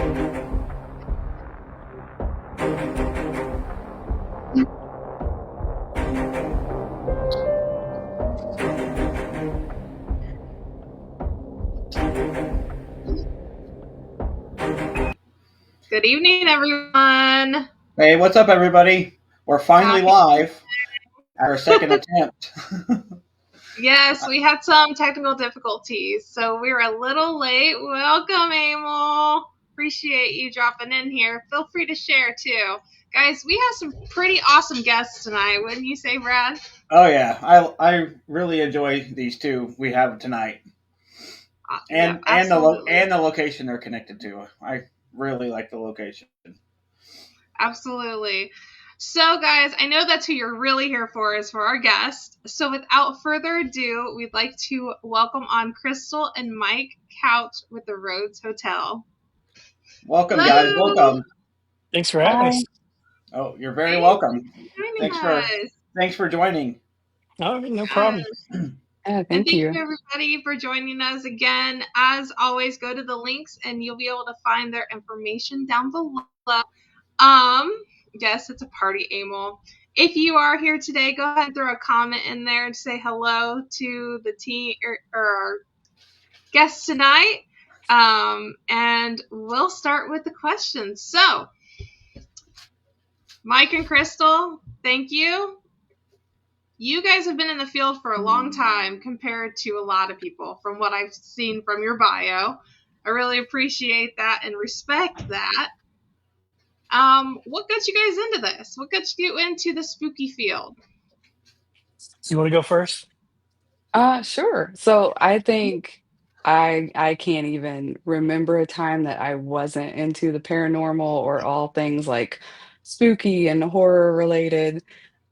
Good evening, everyone. Hey, what's up, everybody? We're finally Happy. live. Our second attempt. Yes, we had some technical difficulties, so we're a little late. Welcome, Emil. Appreciate you dropping in here. Feel free to share too. Guys, we have some pretty awesome guests tonight, wouldn't you say, Brad? Oh yeah, I really enjoy these two we have tonight, Yep, and absolutely. the location they're connected to. I really like the location. Absolutely. So, guys, I know that's who you're really here for, is for our guest. So, without further ado, we'd like to welcome on Crystal and Mike Couch with the Rhodes Hotel. Welcome, guys. Hello. Welcome. Thanks for having Hi. us. Oh, you're very Thanks welcome. for joining Thanks for us. thanks for joining. Oh, no problem. Yes. Yeah, And thank thank you. you, everybody, for joining us again. As always, go to the links and you'll be able to find their information down below. Um, yes, it's a party, Emil. If you are here today, go ahead and throw a comment in there and say hello to the team or our guests tonight. And we'll start with the questions. So, Mike and Crystal, thank you. You guys have been in the field for a long time compared to a lot of people from what I've seen from your bio. I really appreciate that and respect that. What got you guys into this? What got you into the spooky field? You want to go first? Sure. So I think I can't even remember a time that I wasn't into the paranormal or all things like spooky and horror related.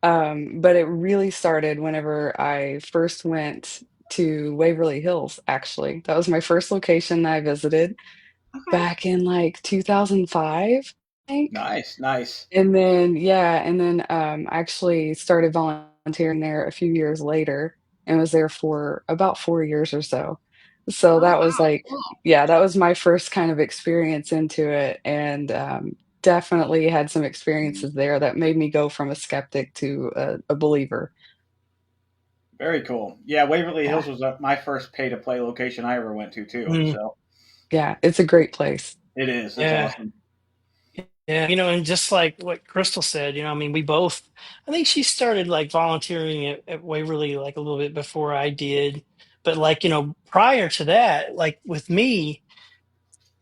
But it really started whenever I first went to Waverly Hills, actually. That was my first location that I visited Okay. back in like 2005, I think. Nice, nice. And then yeah, and then, I actually started volunteering there a few years later and was there for about 4 years or so. So Oh that was wow, like cool. yeah, that was my first kind of experience into it, and, definitely had some experiences there that made me go from a skeptic to a believer. Very cool. Yeah, Waverly Yeah, Hills was my first pay to play location I ever went to too. Mm, So yeah, it's a great place. it is. It's yeah. awesome. Yeah. And just like what Crystal said, I mean, we both, I think she started like volunteering at Waverly like a little bit before I did. But like, prior to that, like with me,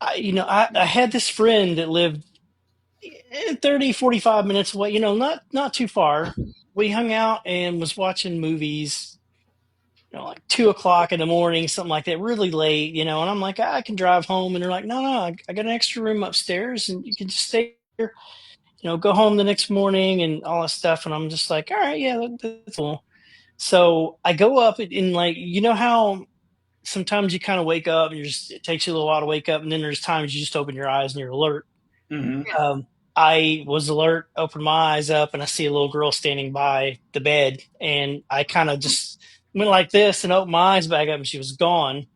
I had this friend that lived 30, 45 minutes away, not too far. We hung out and was watching movies like 2 o'clock in the morning, something like that, really late, and I'm like, I can drive home. And they're like, no, I got an extra room upstairs and you can just stay here, go home the next morning and all that stuff. And I'm just like, all right, yeah, that's cool. So I go up and like, how sometimes you kind of wake up and it takes you a little while to wake up. And then there's times you just open your eyes and you're alert. Hmm. Yeah. I was alert, opened my eyes up, and I see a little girl standing by the bed. And I kind of just went like this and opened my eyes back up, and she was gone.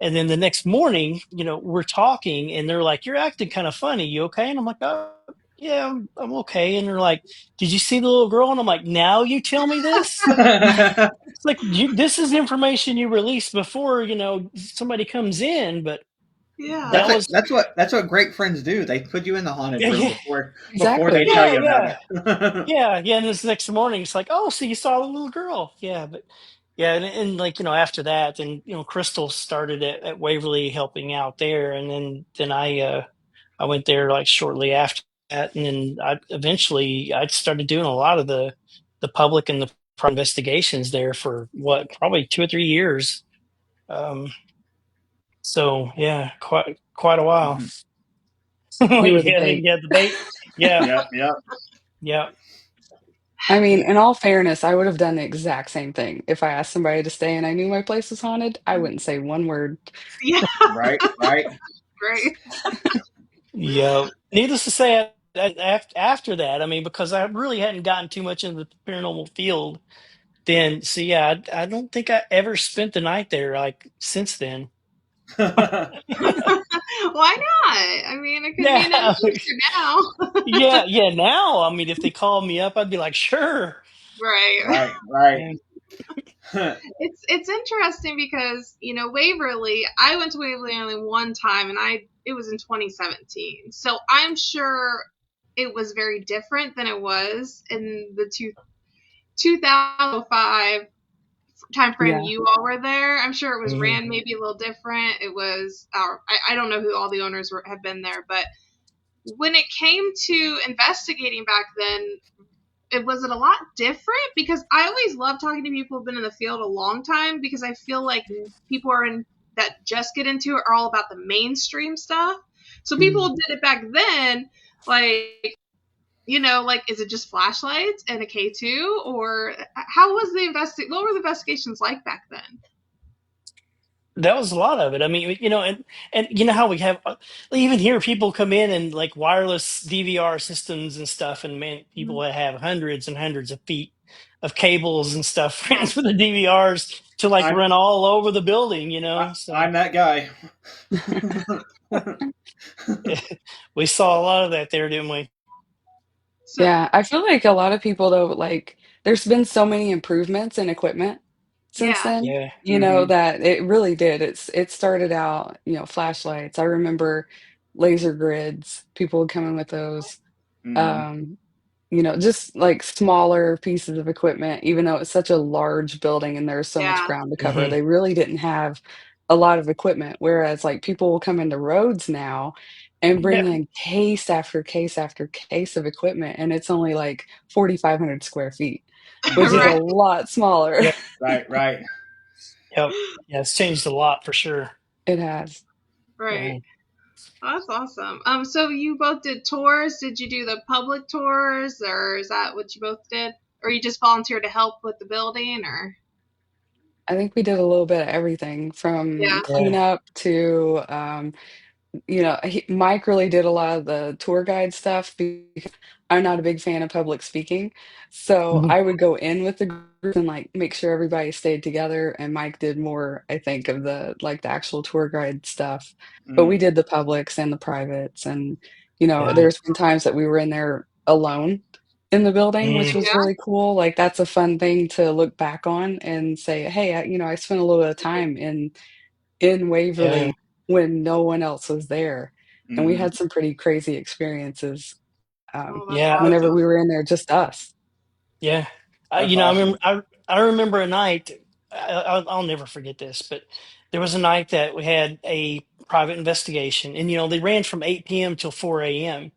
And then the next morning, we're talking, and they're like, "You're acting kind of funny. You okay?" And I'm like, "Oh, yeah, I'm okay." And they're like, "Did you see the little girl?" And I'm like, "Now you tell me this." It's like this is information you released before somebody comes in, but Yeah. that was That's what great friends do. They put you in the haunted yeah, room yeah, before they Exactly. tell yeah, you about yeah. it. Yeah. And this next morning, it's like, oh, so you saw the little girl? Yeah, but yeah, and like after that, then Crystal started at Waverly helping out there, and then I went there like shortly after that, and then I started doing a lot of the public and the private investigations there for what probably 2 or 3 years. Um, so yeah, quite a while. Mhm. You were the Yeah, bait. yeah, the bait. Yeah, Yep, yep. yeah. I mean, in all fairness, I would have done the exact same thing. If I asked somebody to stay and I knew my place was haunted, I wouldn't say one word. Yeah. Right, right. Great. Yeah. Needless to say, after that, I mean, because I really hadn't gotten too much into the paranormal field then. So yeah, I don't think I ever spent the night there like since then. Why I mean, it could be an Yeah. adventure now. Yeah, yeah. Now, I mean, if they called me up, I'd be like, sure. Right. Right, right. Yeah. It's interesting because, Waverly, I went to Waverly only one time, and it was in 2017. So I'm sure it was very different than it was in the 2005 time frame Yeah. you all were there. I'm sure it was Mhm. ran maybe a little different. It was I don't know who all the owners have been there, but when it came to investigating back then, it was it a lot different, because I always love talking to people who've been in the field a long time, because I feel like people are in that just get into it are all about the mainstream stuff. So Mhm. people did it back then, like, like, is it just flashlights and a K2, or how was what were the investigations like back then? That was a lot of it. I mean, and you know how we have even here people come in and like wireless DVR systems and stuff, and man, people Mhm. that have hundreds and hundreds of feet of cables and stuff ran Oh, for the DVRs to like I'm run all over the building. So I'm that guy. we saw a lot of that there, didn't we? so Yeah, I feel like a lot of people though, like there's been so many improvements in equipment since yeah, then, Yeah. Hmm. that it really did. It started out, flashlights. I remember laser grids, people would come in with those. Hmm. Um, just like smaller pieces of equipment, even though it's such a large building and there's so much yeah, ground to cover, Hmm. they really didn't have a lot of equipment. Whereas, like, people will come into roads now and Yeah. bring in case after case after case of equipment, and it's only like 4,500 square feet, which is Hmm. a right, lot smaller. Yep. Right, right. Yep. Yeah, it's changed a lot for sure. It has. right. Yeah. Oh, that's awesome. So you both did tours. Did you do the public tours, or is that what you both did? Or you just volunteered to help with the building, or? I think we did a little bit of everything from Yeah. Yeah. cleanup to Mike really did a lot of the tour guide stuff because I'm not a big fan of public speaking. So Mhm. I would go in with the group and like make sure everybody stayed together. And Mike did more, I think, of the actual tour guide stuff. But we Mm. did the publics and the privates. And, Yeah. there's been times that we were in there alone in the building, which Mm. was Yeah. really cool. Like that's a fun thing to look back on and say, hey, I spent a little bit of time in Yeah. Waverly when no one else was there, and we Hmm. had some pretty crazy experiences, Oh, that's Yeah. whenever awesome. we were in there, just us. Yeah. That's I remember. awesome. I remember a night. I'll never forget this, but there was a night that we had a private investigation, and they ran from 8 p.m. till 4 a.m.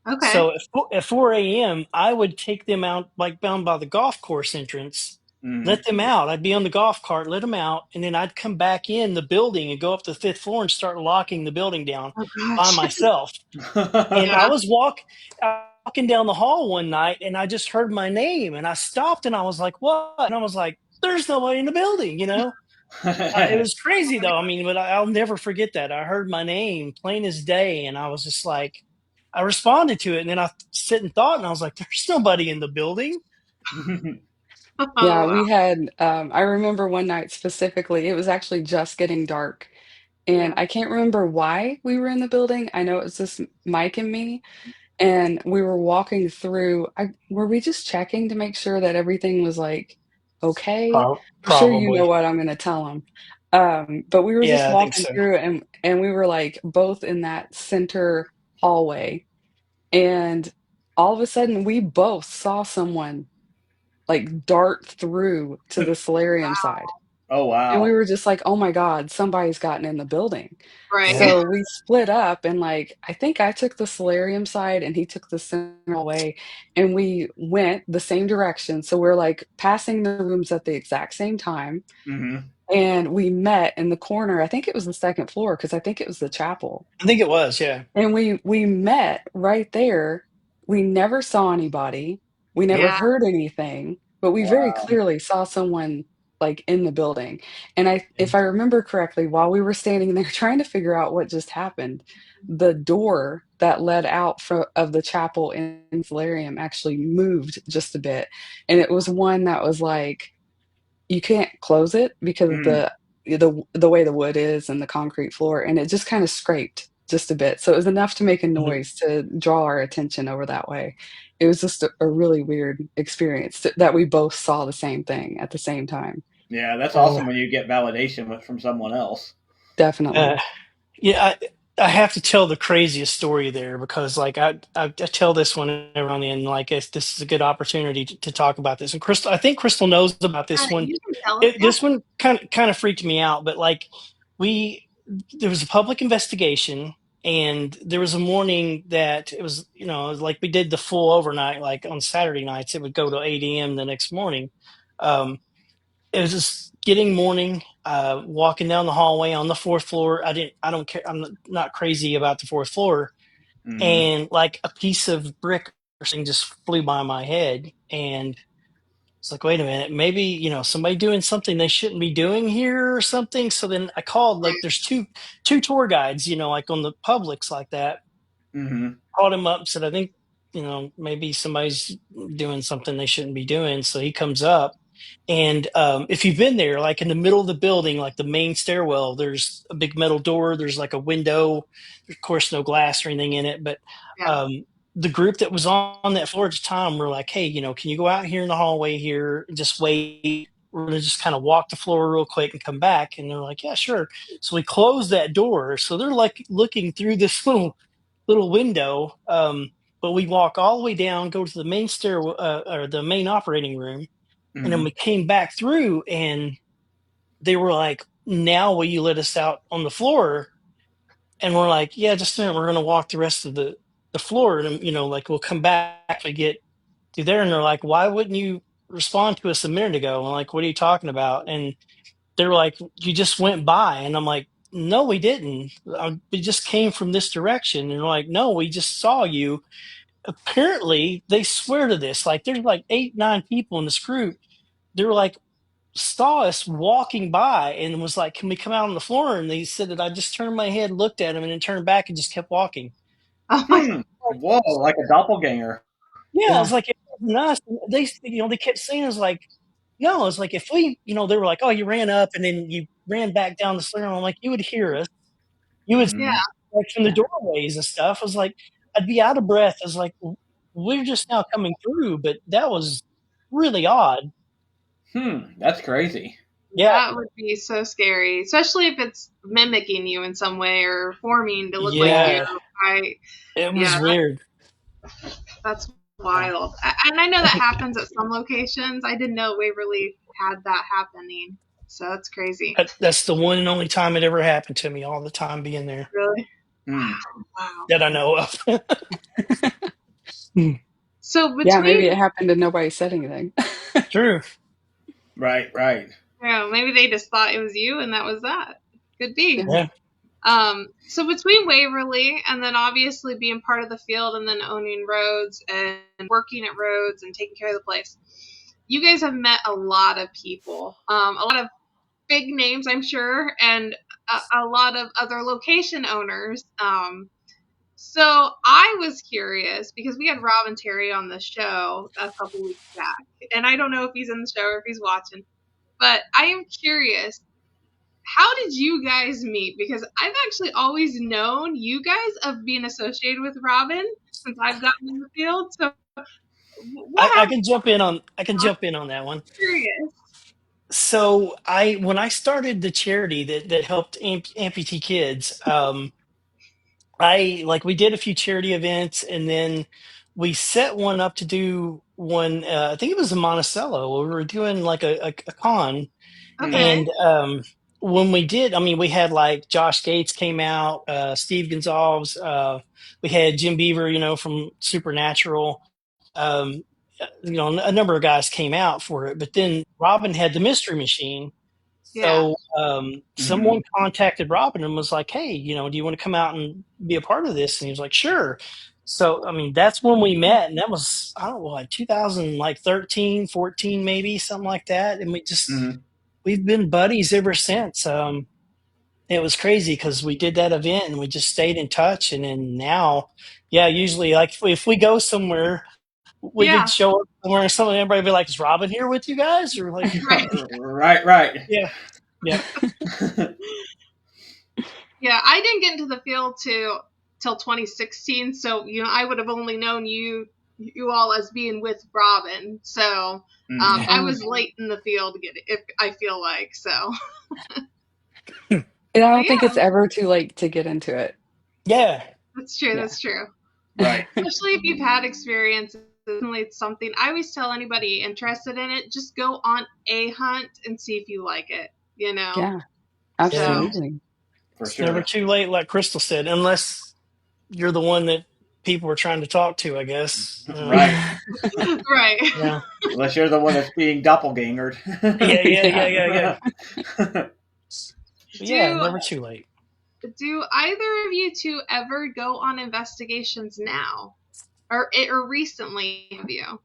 Okay. So at 4 a.m., I would take them out, like down by the golf course entrance, Hmm. let them out. I'd be on the golf cart, let them out, and then I'd come back in the building and go up to the fifth floor and start locking the building down Oh by gosh. myself. And Yeah. I was walking down the hall one night, and I just heard my name, and I stopped, and I was like, "What?" And I was like, "There's nobody in the building." It was crazy though. I mean, but I'll never forget that. I heard my name plain as day, and I was just like, I responded to it, and then I sit and thought, and I was like, "There's nobody in the building." Yeah, Oh wow. we had, I remember one night specifically, it was actually just getting dark, and Yeah. I can't remember why we were in the building. I know it was just Mike and me, and we were walking through. Were we just checking to make sure that everything was like okay? I'm sure you know Probably. what I'm gonna tell him. But we were just Yeah, I think walking so. through, and we were like both in that center hallway, and all of a sudden we both saw someone like dart through to the solarium side. Oh And we wow. were just like, "Oh my god, somebody's gotten in the building." Right. Yeah. So we split up and, like, I think I took the solarium side and he took the central way, and we went the same direction. So we're, like, passing the rooms at the exact same time, Hmm. and we met in the corner. I think it was the 2nd floor because I think it was the chapel. I think it was. Yeah. And we met right there. We never saw anybody. We never Yeah. heard anything, but we very Wow. clearly saw someone, like, in the building. And Yeah. if I remember correctly, while we were standing there trying to figure out what just happened, the door that led out of the chapel in Solarium actually moved just a bit. And it was one that was like you can't close it because of Mm. the way the wood is and the concrete floor, and it just kinda scraped. just a bit. So it was enough to make a Mhm. noise to draw our attention over that way. It was just a really weird experience that we both saw the same thing at the same time. Yeah, that's Uh, awesome when you get validation from someone else. Definitely. uh, yeah, I have to tell the craziest story there because like I tell this one everyone in like this is a good opportunity to talk about this. And Crystal, I think Crystal knows about this one. You can tell us. Yeah. This one kind of freaked me out, but like we there was a public investigation, and there was a morning that it was it was like we did the full overnight. Like on Saturday nights, it would go to 8 a.m. the next morning. Um, it was just getting morning, walking down the hallway on the fourth floor. I don't care. I'm not crazy about the fourth floor. Mm-hmm. And like a piece of brick or something just flew by my head. And it's like, wait a minute, maybe, somebody doing something they shouldn't be doing here or something. So then I called, like there's two tour guides, like on the Publix like that. Mm-hmm. Called him up, said, I think, maybe somebody's doing something they shouldn't be doing. So he comes up. And if you've been there, like in the middle of the building, like the main stairwell, there's a big metal door. There's like a window. There's, of course, no glass or anything in it. But Yeah. the group that was on that floor at the time were like, hey, can you go out here in the hallway here and just wait? We're going to just kind of walk the floor real quick and come back. And they're like, yeah, sure. So we closed that door. So they're like looking through this little window. But we walk all the way down, go to the main stairwell or the main operating room, and then Mm-hmm. we came back through, and they were like, now will you let us out on the floor? And we're like, yeah, just a minute. We're going to walk the rest of the floor. And, like we'll come back to get to there. And they're like, why wouldn't you respond to us a minute ago? And I'm like, what are you talking about? And they're like, you just went by. And I'm like, no, we didn't. We just came from this direction. And they're like, no, we just saw you. Apparently, they swear to this. Like, there's like 8, 9 people in this group. They were like, saw us walking by and was like, can we come out on the floor? And they said that I just turned my head, looked at him, and then turned back and just kept walking. Oh my. Hmm. Whoa, like a doppelganger. Yeah, I was Yeah. like, it wasn't us. They kept saying, it was like, no, it's like if we, they were like, oh, you ran up and then you ran back down the stairs. I'm like, you would hear us. You would Yeah. Mm-hmm. like from the Yeah. doorways and stuff. I was like, I'd be out of breath. I was like, we're just now coming through, but that was really odd. That's crazy. Yeah, That would be so scary, especially if it's mimicking you in some way or forming to look like you. yeah, Yeah. I it was Yeah, weird. that's Yeah. wild. And I know that happens at some locations. I didn't know Waverly had that happening. So that's crazy. That's the one and only time it ever happened to me. All the time being there Really? Mm. Wow. that I know of. So Yeah, maybe between, it happened and nobody said anything. True. Right, right. maybe they just thought it was you and that was that. Could be. Yeah. Yeah. So between Waverly and then obviously being part of the field and then owning roads and working at roads and taking care of the place, you guys have met a lot of people, a lot of big names, I'm sure, and a lot of other location owners. So I was curious because we had Rob and Terry on the show a couple weeks back, and I don't know if he's in the show or if he's watching, but I am curious. How did you guys meet? Because I've actually always known you guys of being associated with Robin since I've gotten in the field. So what I happened? can jump in on I'm that one. curious. So when I started the charity that helped amputee kids, I like we did a few charity events, and then we set one up to do one. I think it was in Monticello. Where we were doing like a con. Mm. Okay. And when we did, I mean, we had like Josh Gates came out, Steve Gonzalez, we had Jim Beaver, from Supernatural. Um, a number of guys came out for it, but then Robin had the Mystery Machine. Yeah. So Mm-hmm. someone contacted Robin and was like, "Hey, do you want to come out and be a part of this?" And he was like, "Sure." So I mean, that's when we met, and that was I don't know, like 2000, like 13, 14, maybe something like that. And Mm-hmm. we've been buddies ever since. It was crazy because we did that event and we just stayed in touch. And then now, yeah, usually like if we go somewhere, we Yeah. could show up somewhere or something. Everybody would be like, "Is Robin here with you guys?" Or like, Right. Right, right. yeah, yeah, Yeah, I didn't get into the field till 2016, so I would have only known you all as being with Robin. So Mm. I Oh, was late in the field, if I feel like so. and I But don't think yeah, it's ever too late to get into it. Yeah. that's true. Yeah. That's true. Right. Especially if you've had experience. It's something I always tell anybody interested in it. Just go on a hunt and see if you like it. You know. Yeah, So Mm. absolutely. For It's never sure. too late, like Crystal said, unless you're the one that people were trying to talk to, I guess. Right. right. Yeah. Unless you're the one that's being doppelgangered. Yeah, Yeah. yeah. But yeah, Do never too late. do either of you two ever go on investigations now, or recently? Have you?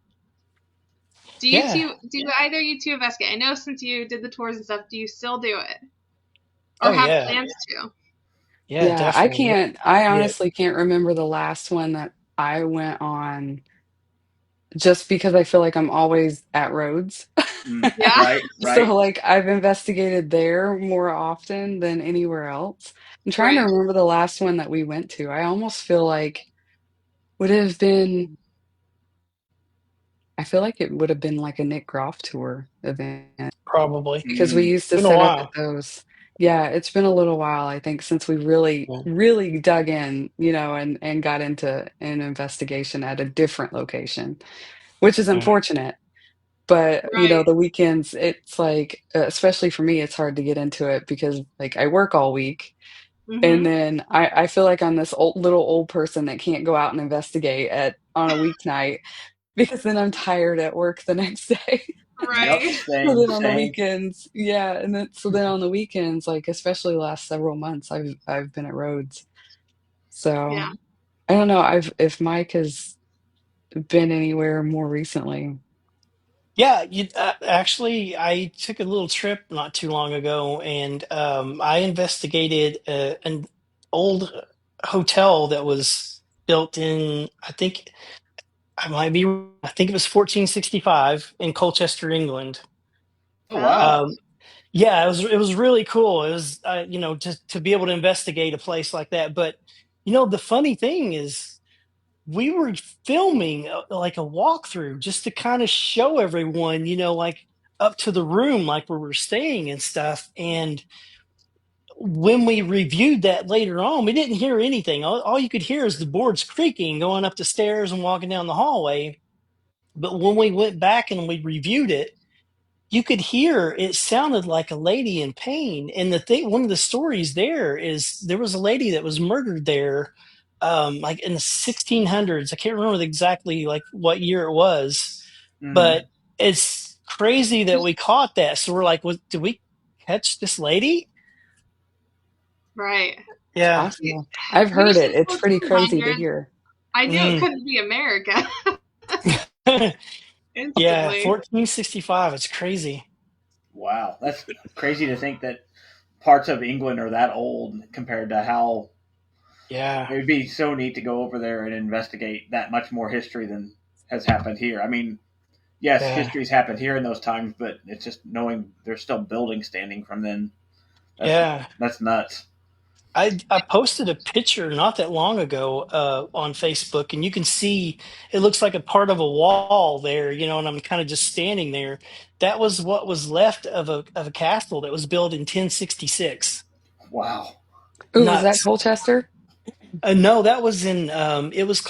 Yeah. Do either you two investigate? I know since you did the tours and stuff, do you still do it or Oh have yeah. plans to? Yeah, Yeah, I definitely. can't I Yeah. honestly can't remember the last one that I went on just because I feel like I'm always at roads. Mm. Yeah. Right. So, Right. like, I've investigated there more often than anywhere else. I'm trying to Right. remember the last one that we went to. I almost feel like would have been I feel like it would have been like a Nick Groff tour event Probably. because we Mm. used to Been a set up at while. those. Yeah, it's been a little while, I think, since we really, Yeah. really dug in, and got into an investigation at a different location, which is Yeah. unfortunate. But, Right. the weekends, it's like, especially for me, it's hard to get into it because, like, I work all week, and Mhm. then I feel like I'm this little old person that can't go out and investigate on a weeknight because then I'm tired at work the next day. Yep. Right. So Same. then on the Same. weekends, yeah, and then so then on the weekends, like, especially last several months, I've been at Rhodes. So, Yeah. I don't know if Mike has been anywhere more recently. Yeah, actually, I took a little trip not too long ago, and I investigated an old hotel that was built in, I think I might be, I think it was 1465 in Colchester, England. Oh Oh. wow. Um, yeah, it was really cool. It was, to be able to investigate a place like that. But the funny thing is, we were filming like a walkthrough just to kind of show everyone, like up to the room, like where we're staying and stuff. And when we reviewed that later on, we didn't hear anything. All you could hear is the boards creaking going up the stairs and walking down the hallway. But when we went back and we reviewed it, you could hear it sounded like a lady in pain. And one of the stories there is there was a lady that was murdered there, like in the 1600s. I can't remember exactly like what year it was, but Mm. it's crazy that we caught that. So we're like, did we catch this lady? Right. It's Yeah. possible. I've heard it. It's pretty crazy to 1400. hear. I knew it Mm. couldn't be America Yeah. instantly. 1465. It's crazy. Wow. That's crazy to think that parts of England are that old compared to how Yeah. it would be so neat to go over there and investigate that much more history than has happened here. I mean, yes, Yeah. history's happened here in those times, but it's just knowing there's still buildings standing from then. That's Yeah. that's nuts. I posted a picture not that long ago on Facebook, and you can see it looks like a part of a wall there, and I'm kind of just standing there. That was what was left of a castle that was built in 1066. Wow. Ooh, was that Nuts. Colchester? No, that was in it was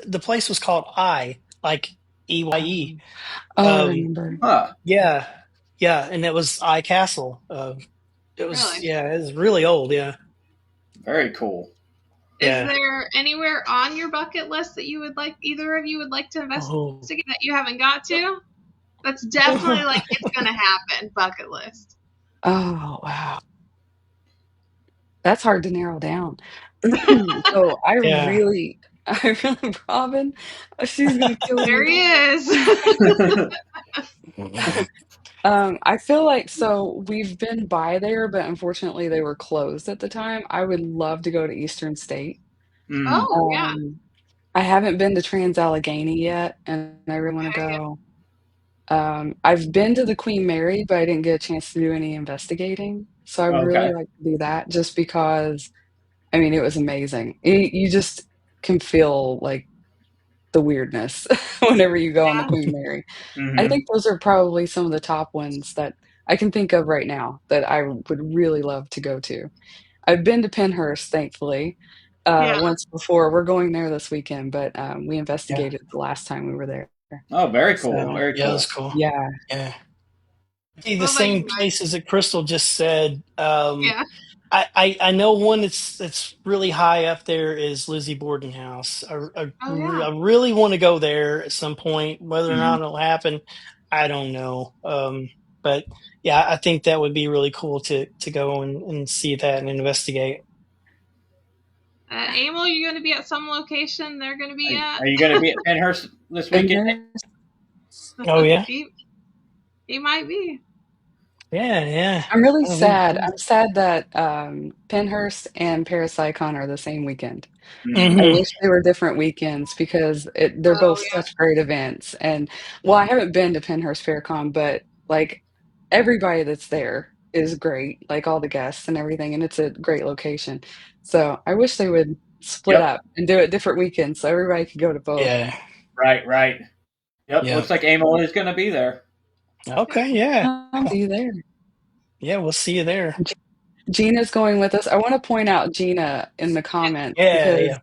the place was called like EYE. Oh. Oh, I Um, remember. Huh. yeah, yeah, and it was I Castle. It was Really. yeah, it was really old. Yeah, Very cool. Is yeah. there anywhere on your bucket list that either of you would like to Oh. investigate that you haven't got to? That's definitely like it's gonna happen bucket list. Oh, wow. That's hard to narrow down. So Yeah. I really Robin, she's gonna kill There me. he is. I feel like so we've been by there, but unfortunately they were closed at the time. I would love to go to Eastern State. Mm. Oh yeah. Um, I haven't been to Trans Allegheny yet, and I really want to Okay. go. I've been to the Queen Mary, but I didn't get a chance to do any investigating. So I would really Okay. like to do that just because, I mean, it was amazing. You just can feel like the weirdness whenever you go on the Yeah. Queen Mary. I Mm-hmm. think those are probably some of the top ones that I can think of right now that I would really love to go to. I've been to Penhurst, thankfully, Yeah. once before. We're going there this weekend, but we Yeah. investigated the last time we were there. Oh, very cool. So, Very Yeah, that's cool. cool. yeah. Yeah. Hey, the What about you, same Mike? places that Crystal just said. Yeah. I know one that's really high up there is Lizzie Borden House. Oh yeah. I really want to go there at some point. Whether or Mm-hmm. not it'll happen, I don't know. But yeah, I think that would be really cool to go and see that and investigate. Emil, you going to be at some location they're going to be at? Are you going to be at Penhurst this weekend? Penhurst. Oh yeah, he, he might be. yeah, yeah. I'm really That'll be sad. cool. I'm sad that Penhurst and Parasicon are the same weekend. I Mm-hmm. Hmm. wish they were different weekends because they're Oh both yeah. such great events. And well, I haven't been to Penhurst Faircon, but like everybody that's there is great, like all the guests and everything, and it's a great location. So I wish they would split Yep. up and do it different weekends so everybody could go to both. Yeah, Right. Right. Yep. yeah. Looks like Emil is going to be there. Okay, yeah, See you there. yeah. We'll see you there. G- Gina's going with us. I want to point out Gina in the comments Yeah, because yeah.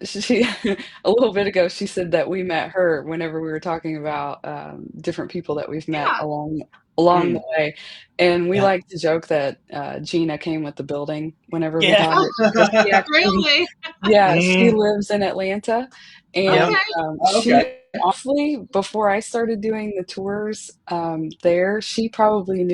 she a little bit ago she said that we met her whenever we were talking about different people that we've met Yeah. along the Mm. way, and we Yeah. like to joke that Gina came with the building whenever we Yeah. talk because she actually, Really? yeah, she Mm, lives in Atlanta, and yep. Okay. she Okay. honestly, before I started doing the tours there, she probably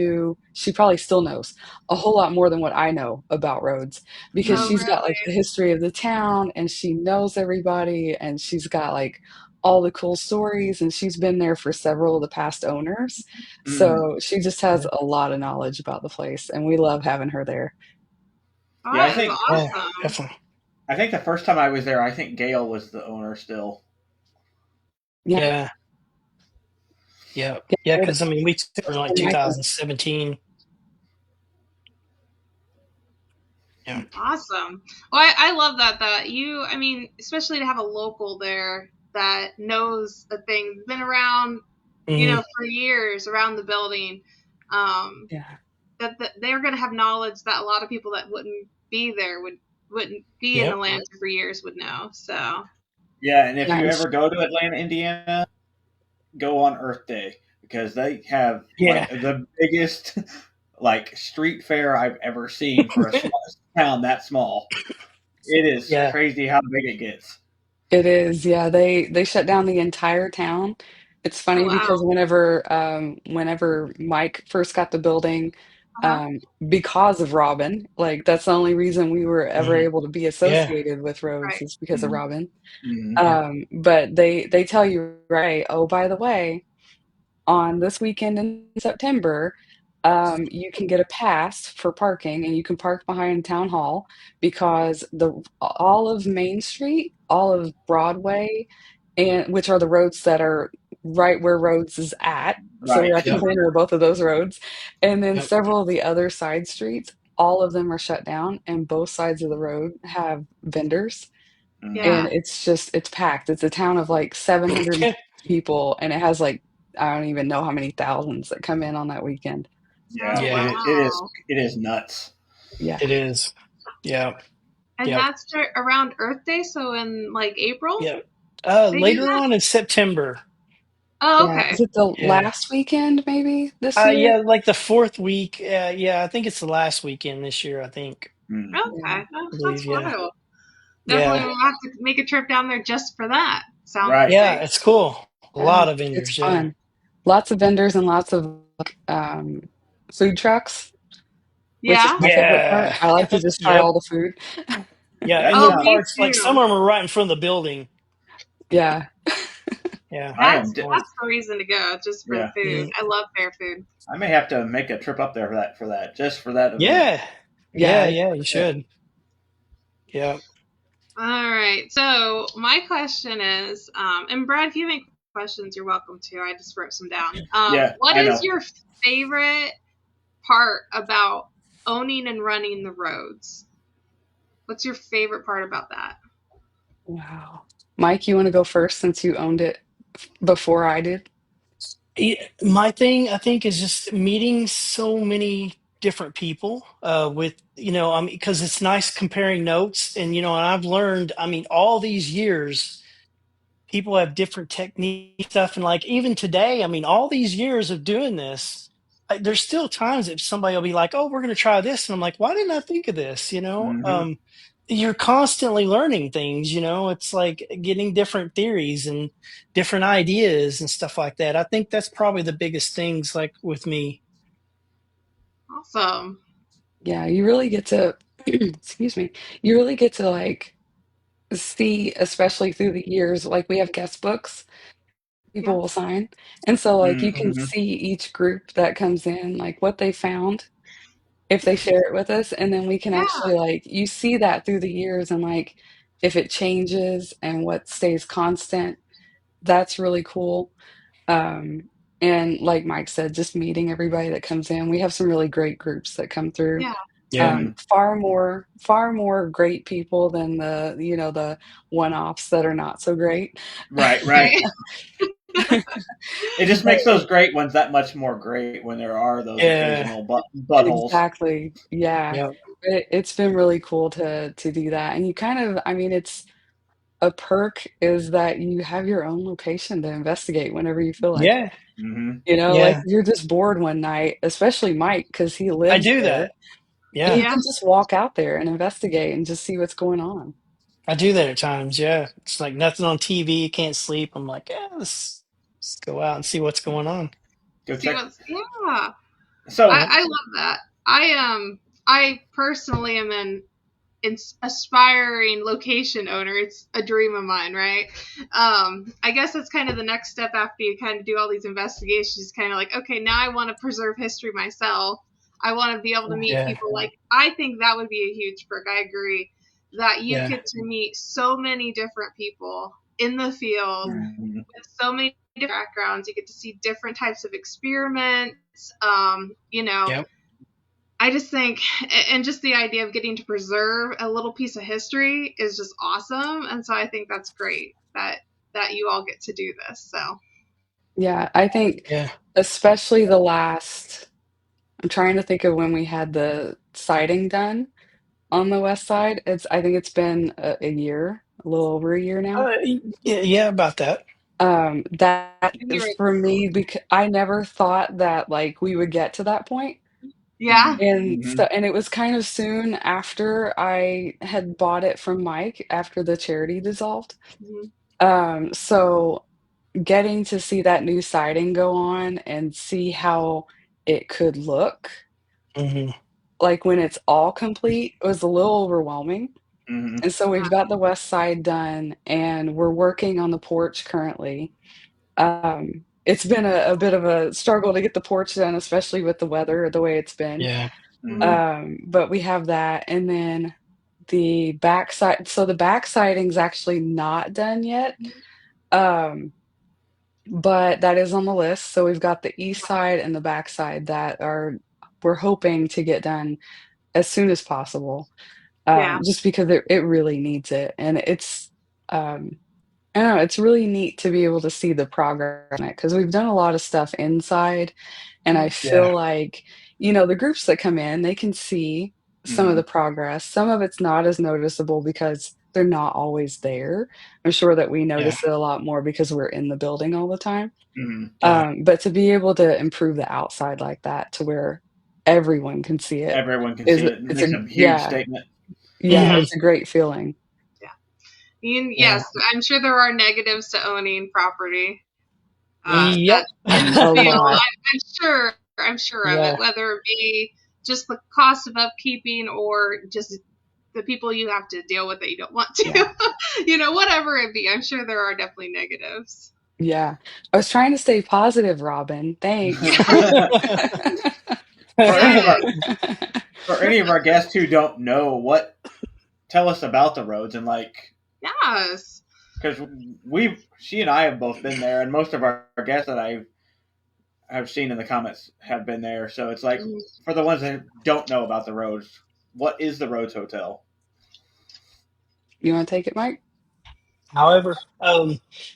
still knows a whole lot more than what I know about roads because Oh Mm. she's got like really? the history of the town and she knows everybody and she's got like all the cool stories and she's been there for several of the past owners. Mm. So she just has a lot of knowledge about the place and we love having her there. Oh, Yeah, that is Yeah, awesome. definitely. I think the first time I was there, I think Gail was the owner still. Yeah, Yeah, yeah, yeah, yeah. they're the Because I mean, we took her in like same Michael. 2017. Yeah. Awesome. Well, I love that you, I mean, especially to have a local there that knows a thing, been around, Hmm. for years around the building. Um, Yeah. that they're going to have knowledge that a lot of people that wouldn't be there wouldn't be in Yep. Atlanta for years would know. So, Yeah, and if Yeah, you and ever go to Atlanta, Indiana, go on Earth Day because they have Yeah. like the biggest like street fair I've ever seen for a small town that small. It is Yeah. crazy how big it gets. it is, yeah, they shut down the entire town. It's oh funny wow. because whenever Mike first got the building, Uh-huh. because of Robin, like, that's the only reason we were ever Hmm. able to be Yeah. associated with roads Right. is because of Mm-hmm. Robin. Mm-hmm. Yeah. But they tell you, right, "Oh, by the way, on this weekend in September, you can get a pass for parking and you can park behind town hall because the all of Main Street, all of Broadway, and which are the roads that are right where Rhodes is at. So we're Right. at the Yep. Okay. corner of both of those roads. And then Yep. several of the other side streets, all of them are shut down and both sides of the road have vendors. Mm-hmm. And Yeah. it's packed. It's a town of like 700 people, and it has like I don't even know how many thousands that come in on that weekend. Oh Yeah, Yeah. wow. it is nuts. Yeah. It is. Yeah. And Yep. that's around Earth Day, so in like April Yep. they do Later that. on in September. Oh Yeah. okay. Is it the Yeah. last weekend maybe this year? Yeah, like the fourth week. Yeah, I think it's the last weekend this year. I think. Mm. Yeah. Okay. Oh, I that's believe. Yeah. wild. Definitely Yeah. will have to make a trip down there just for that. Sounds Right. Yeah. like. It's cool. A Yeah. lot of It's vendors. Yeah. fun. Lots of vendors and lots of like, food trucks, which is Yeah. my favorite part. Yeah. I like to just try Yep. all the food. Yeah. Yeah, And Oh, the yeah. me parts, like some too. of them are right in front of the building. Yeah. Yeah. I That's am. So, that's the reason to go, just for the Yeah, food. mm, I love fair food. I may have to make a trip up there for that just for that event. yeah. Yeah. Yeah. Yeah. You Yeah. should. Yeah. All right. So my question is, and Brad, if you have any questions, you're welcome to. I just wrote some down. Yeah, What I is know. your favorite part about owning and running the roads? What's your favorite part about that? Wow. Mike, you want to go first since you owned it before I did? My thing, I think, is just meeting so many different people with, I mean, because it's nice comparing notes. And, and I've learned, I mean, all these years, people have different technique stuff. And like, even today, I mean, all these years of doing this, there's still times that somebody will be like, oh, we're going to try this. And I'm like, why didn't I think of this? Hmm. You're constantly learning things, it's like getting different theories and different ideas and stuff like that. I think that's probably the biggest things like with me. Awesome. Yeah, you really get to, excuse me, you really get to like see, especially through the years, like we have guest books Yeah. people will sign. And so like you can Hmm. see each group that comes in, like what they found if they share it with us. And then we can Yeah. actually like you see that through the years and like if it changes and what stays constant, that's really cool. Um, and like Mike said, just meeting everybody that comes in. We have some really great groups that come through. Yeah. Yeah. Far more great people than the one-offs that are not so great. Right, right. Right. It just But makes those great ones that much more great when there are those yeah. occasional buttholes. Exactly. Yeah. Yeah. It's been really cool to do that. And you kind of, I mean, it's a perk is that you have your own location to investigate whenever you feel like it. Yeah. Hmm. Like Yeah. if you're just bored one night, especially Mike, because he I lives do there, that. Yeah. you Yeah. can just walk out there and investigate and just see what's going on. I do that at times. Yeah. It's like nothing on TV. Can't sleep. I'm like, yeah, let's go out and see what's going on. Go See check. what's yeah. So, Yep. I love that. I personally am an aspiring location owner. It's a dream of mine, right? I guess that's kind of the next step after you kind of do all these investigations. Kind of like, okay, now I want to preserve history myself. I want to be able to meet Yeah. people. Like, I think that would be a huge perk. I agree that you Yeah. get to meet so many different people in the field mhm, with so many different backgrounds. You get to see different types of experiments. Yep. I just think, and just the idea of getting to preserve a little piece of history is just awesome. And so I think that's great that you all get to do this. So Yeah, I think Yeah. especially the last, I'm trying to think of when we had the siding done on the west side. I think it's been a year, a little over a year now. Yeah. Yeah. About that. That you're for me, because I never thought that like we would get to that point. yeah. mhm, And it was kind of soon after I had bought it from Mike after the charity dissolved. Mhm. So getting to see that new siding go on and see how it could look Hmm. like when it's all complete was a little overwhelming. mhm, And so we've got the west side done and we're working on the porch currently. It's been a bit of a struggle to get the porch done, especially with the weather the way it's been. Yeah. Mhm. mhm, But we have that, and then the backside. So the back siding's actually not done yet, um, but that is on the list. So we've got the east side and the back side that are we're hoping to get done as soon as possible, Yeah. just because it really needs it, and um, I don't know, it's really neat to be able to see the progress on it because we've done a lot of stuff inside, and I Mhm. Yeah. feel like, the groups that come in, they can see some of the mhm. progress. Some of it's not as noticeable because they're not always there. I'm sure that we Yeah. notice it a lot more because we're in the building all the time. Mhm. Yeah. But to be able to improve the outside like that to where everyone can see it Everyone can see is it. It it's a makes a huge yeah, statement. yeah, Yeah. Hmm. it's a great feeling. Yeah. And Yeah. yes, I'm sure there are negatives to owning property. Yep. That A feel. lot. I'm sure of it, Yeah. whether it be just the cost of upkeeping or just the people you have to deal with that you don't want Yeah. to. Whatever it be. I'm sure there are definitely negatives. Yeah. I was trying to stay positive, Robin. Thanks. for any of Yes. our for any of our guests who don't know, tell us about the roads and like Yes. because she and I have both been there, and most of our guests that I have seen in the comments have been there. So it's like Mhm. for the ones that don't know about the Rhodes, what is the Rhodes Hotel? You want to take it, Mike? However,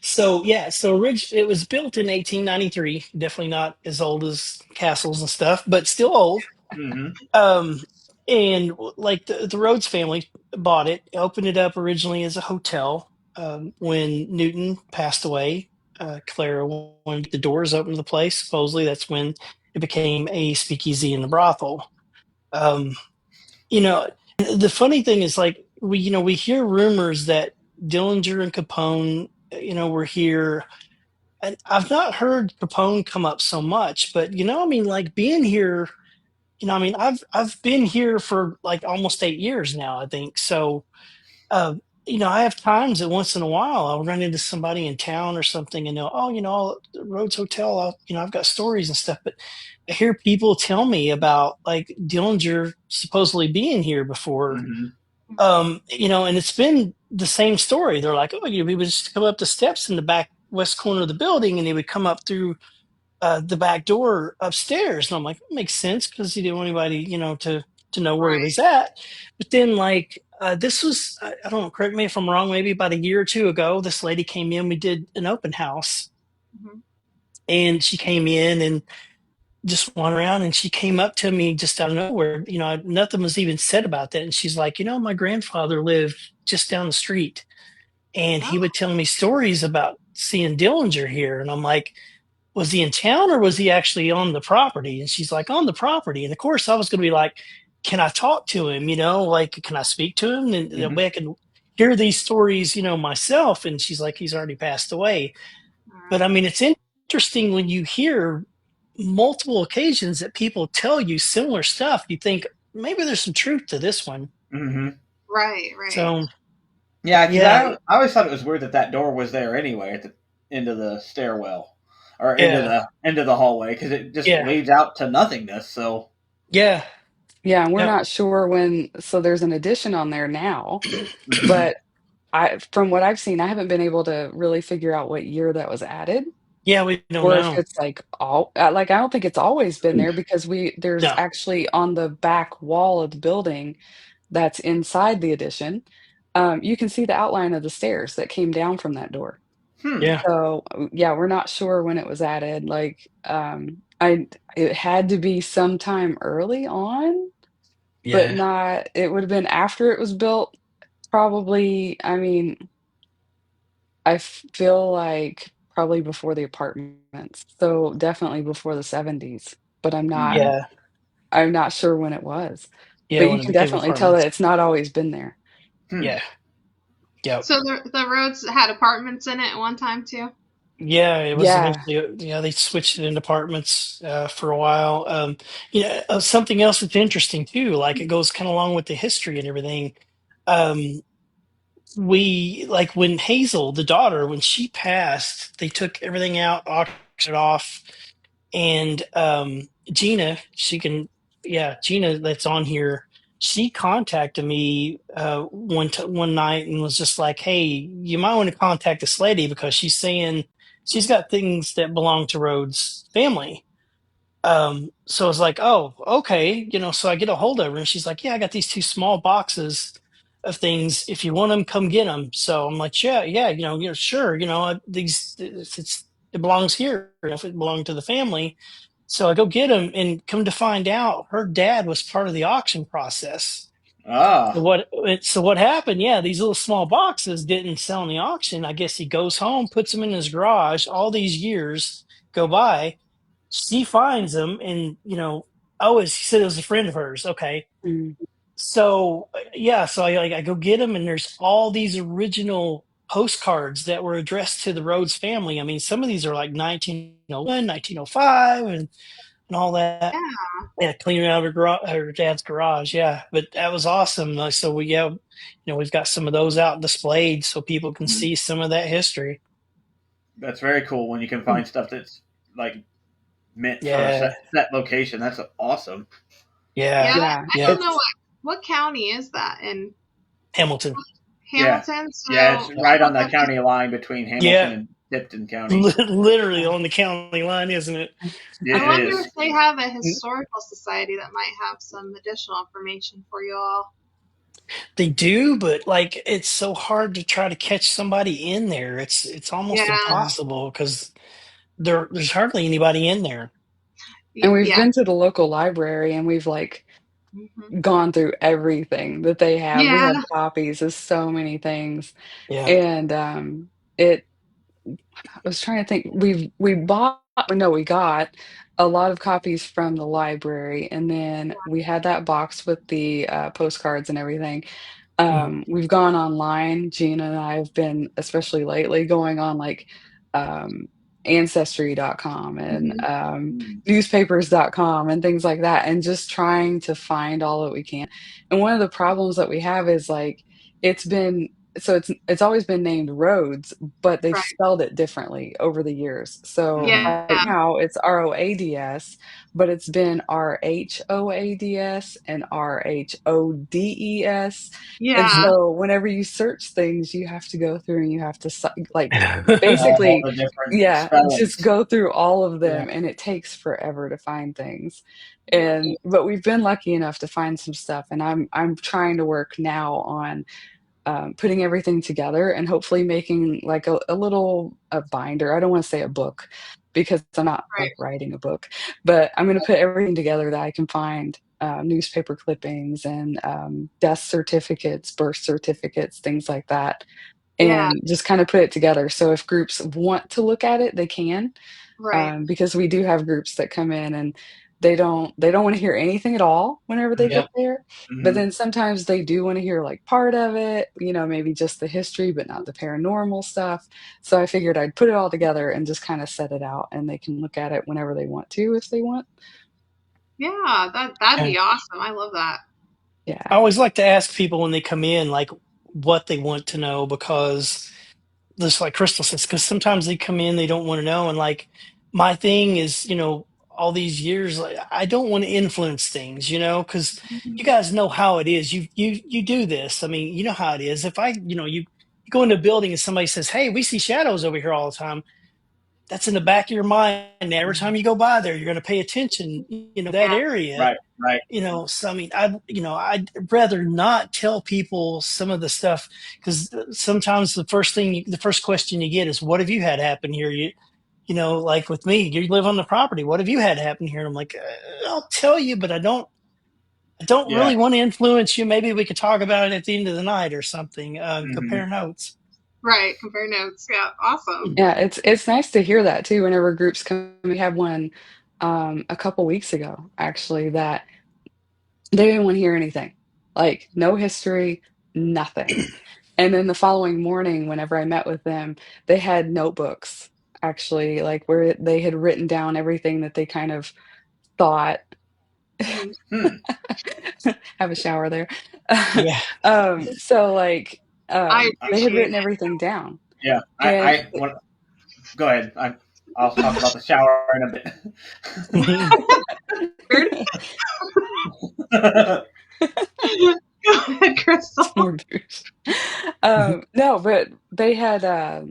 so yeah, so it was built in 1893. Definitely not as old as castles and stuff, but still old. Mm-hmm. Um, and like the Rhodes family bought it, opened it up originally as a hotel. When Newton passed away, Clara wanted to get the doors open to the place. Supposedly, that's when it became a speakeasy and a brothel. Um, you know, the funny thing is, like, we hear rumors that Dillinger and Capone, were here. And I've not heard Capone come up so much, but I mean, like being here, I mean, I've been here for like almost 8 years now, I think. So, uh, I have times that once in a while I'll run into somebody in town or something, and they'll, oh, Rhodes Hotel, I've got stories and stuff. But I hear people tell me about like Dillinger supposedly being here before, Mm-hmm. and it's been the same story. They're like, oh, we would just come up the steps in the back west corner of the building, and he would come up through the back door upstairs. And I'm like, that makes sense because he didn't want anybody, to know where he Right. was at. But then, like, this was, I don't know, correct me if I'm wrong, maybe about a year or two ago, this lady came in. We did an open house, Mhm. and she came in and just wandered around, and she came up to me just out of nowhere. Nothing was even said about that. And she's like, my grandfather lived just down the street, and he Oh, would tell me stories about seeing Dillinger here. And I'm like, was he in town or was he actually on the property? And she's like, on the property. And of course, I was going to be like, can I talk to him? Like, can I speak to him? And that Mm-hmm. way I can hear these stories, myself. And she's like, he's already passed away. all But I right. mean, it's interesting when you hear multiple occasions that people tell you similar stuff. You think maybe there's some truth to this one. Mm-hmm. Right, right. So, Yeah, because yeah, I always thought it was weird that that door was there anyway at the end of the stairwell or yeah, into the hallway because it just yeah, leads out to nothingness. So. yeah, Yeah, and we're yep, not sure when, so there's an addition on there now, Mm-hmm. but from what I've seen, I haven't been able to really figure out what year that was added yeah, we don't or if know. it's like like I don't think it's always been there because there's No, actually on the back wall of the building that's inside the addition, you can see the outline of the stairs that came down from that door. Hmm. yeah, So, yeah, we're not sure when it was added. Like, it had to be sometime early on, but yeah. not, it would have been after it was built, probably. I mean, feel like probably before the apartments. So definitely before the 70s, but Mm-hmm. Yeah, I'm not sure when it was. yeah, But you when it can became definitely tell apartments. that it's not always been there. Hmm. Yeah, yeah, So the roads had apartments in it at one time too. yeah. It was Yeah. eventually, yeah, they switched it into apartments for a while. Something else that's interesting too, like it goes kind of along with the history and everything. Um, we like when Hazel, the daughter, when she passed, they took everything out, auctioned it off, and Gina, Gina, that's on here. She contacted me one night and was just like, "Hey, you might want to contact this lady because she's saying she's got things that belong to Rhodes' family." So I was like, "Oh, okay," So I get a hold of her and she's like, "Yeah, I got these two small boxes of things. If you want them, come get them." So I'm like, "Yeah, yeah, sure, it belongs here. If it belonged to the family." So I go get them, and come to find out, her dad was part of the auction process. So Ah. what happened? Yeah, these little small boxes didn't sell in the auction. I guess he goes home, puts them in his garage. All these years go by. She finds them, and oh, he said it was a friend of hers. Okay, Mm. so yeah, so I go get them, and there's all these original postcards that were addressed to the Rhodes family. I mean, some of these are like 1901, 1905, and all that. Yeah. Yeah, cleaning out her dad's garage. Yeah, but that was awesome. So we've got some of those out displayed so people can Mhm. see some of that history. That's very cool when you can find stuff that's like meant for a Yeah, set location. That's awesome. yeah, Yeah, Yeah. I yeah. don't know It's what county is that in Hamilton. Yeah. Hamilton. Yeah, So it's I right on look the at the, county line between Hamilton Yeah, and Tipton County. literally on the county line, isn't it? I It wonder is. if they have a historical society that might have some additional information for you all. They do, but like it's so hard to try to catch somebody in there. It's almost Yeah. impossible because there's hardly anybody in there. And we've Yeah. been to the local library and we've like Hmm. gone through everything that they have. We Yeah. have copies of so many things. Yeah. And it I was trying to think. We bought no, we got a lot of copies from the library, and then we had that box with the postcards and everything. Mhm. We've gone online. Gina and I have been, especially lately, going on like um, ancestry.com and Hmm. Mm. newspapers.com and things like that, and just trying to find all that we can. And one of the problems that we have is like it's been it's always been named roads, but they've Right. spelled it differently over the years. So Yeah. Hmm. right now it's ROADS, but it's been RHOADS and RHODES. And Yeah. so whenever you search things, you have to go through and you have to like All basically, the different yeah, just spellings. go through all of Yeah. them and it takes forever to find things. Right. And but we've been lucky enough to find some stuff and I'm trying to work now on putting everything together and hopefully making like a little a binder. I don't want to say a book because I'm not Right. like writing a book, but I'm going to put everything together that I can find. Newspaper clippings and death certificates, birth certificates, things like that, Yeah. and just kind of put it together. So if groups want to look at it, they can, Right. because we do have groups that come in and they don't want to hear anything at all whenever they Yeah. get there, but Hmm. then sometimes they do want to hear like part of it, maybe just the history but not the paranormal stuff. So I figured I'd put it all together and just kind of set it out and they can look at it whenever they want to if they want. Yeah. That'd Yeah. be awesome. I love that. I Yeah. always like to ask people when they come in, like what they want to know, because just like Crystal says, because sometimes they come in, they don't want to know. And like my thing is, all these years, like I don't want to influence things, because you Mhm. guys know how it is. You do this. I mean, you know how it is. If you go into a building and somebody says, "Hey, we see shadows over here all the time," that's in the back of your mind. And every time you go by there, you're going to pay attention, that Yeah. area. Right. Right. So I mean, I'd rather not tell people some of the stuff, because sometimes the first question you get is, "What have you had happen here?" Like with me, you live on the property. What have you had happen here? And I'm like, I'll tell you, but I don't Yeah. really want to influence you. Maybe we could talk about it at the end of the night or something. Hmm. Compare notes. Right. Compare notes. Yeah. Awesome. Yeah, it's nice to hear that too whenever groups come. We had one a couple weeks ago actually that they didn't want to hear anything. Like no history, nothing. And then the following morning whenever I met with them, they had notebooks actually like where they had written down everything that they kind of thought. Mhm. Hmm. Have a shower there. Yeah. So like I they had appreciate written everything down. Yeah. And I want. Go ahead. I'll talk about the shower in a it. Go ahead, Crystal. More booze. No, but they had, I